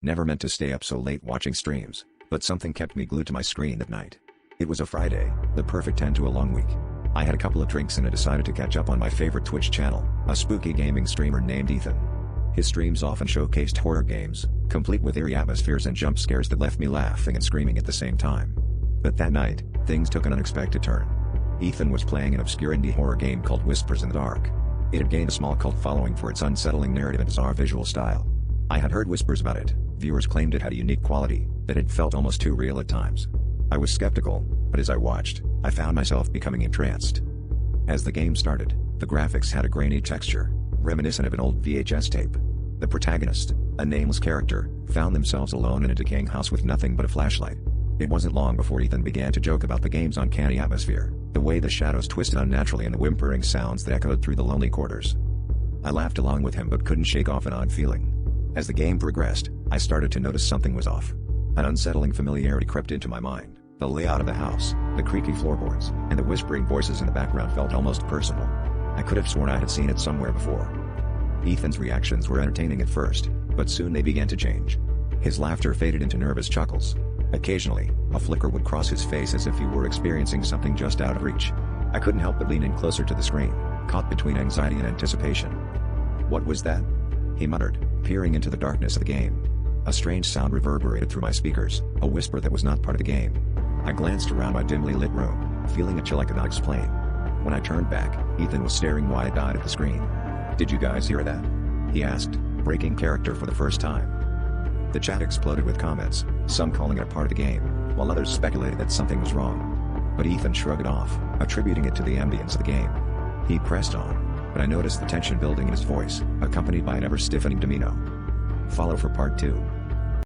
Never meant to stay up so late watching streams, but something kept me glued to my screen at night. It was a Friday, the perfect end to a long week. I had a couple of drinks and I decided to catch up on my favorite Twitch channel, a spooky gaming streamer named Ethan. His streams often showcased horror games, complete with eerie atmospheres and jump scares that left me laughing and screaming at the same time. But that night, things took an unexpected turn. Ethan was playing an obscure indie horror game called Whispers in the Dark. It had gained a small cult following for its unsettling narrative and bizarre visual style. I had heard whispers about it. Viewers claimed it had a unique quality, that it felt almost too real at times. I was skeptical, but as I watched, I found myself becoming entranced. As the game started, the graphics had a grainy texture, reminiscent of an old VHS tape. The protagonist, a nameless character, found themselves alone in a decaying house with nothing but a flashlight. It wasn't long before Ethan began to joke about the game's uncanny atmosphere, the way the shadows twisted unnaturally and the whimpering sounds that echoed through the lonely quarters. I laughed along with him but couldn't shake off an odd feeling. As the game progressed, I started to notice something was off. An unsettling familiarity crept into my mind. The layout of the house, the creaky floorboards, and the whispering voices in the background felt almost personal. I could have sworn I had seen it somewhere before. Ethan's reactions were entertaining at first, but soon they began to change. His laughter faded into nervous chuckles. Occasionally, a flicker would cross his face as if he were experiencing something just out of reach. I couldn't help but lean in closer to the screen, caught between anxiety and anticipation. "What was that?" he muttered, peering into the darkness of the game. A strange sound reverberated through my speakers, a whisper that was not part of the game. I glanced around my dimly lit room, feeling a chill I could not explain. When I turned back, Ethan was staring wide-eyed at the screen. "Did you guys hear that?" he asked, breaking character for the first time. The chat exploded with comments, some calling it a part of the game, while others speculated that something was wrong. But Ethan shrugged it off, attributing it to the ambience of the game. He pressed on, but I noticed the tension building in his voice, accompanied by an ever-stiffening demeanor. Follow for part 2.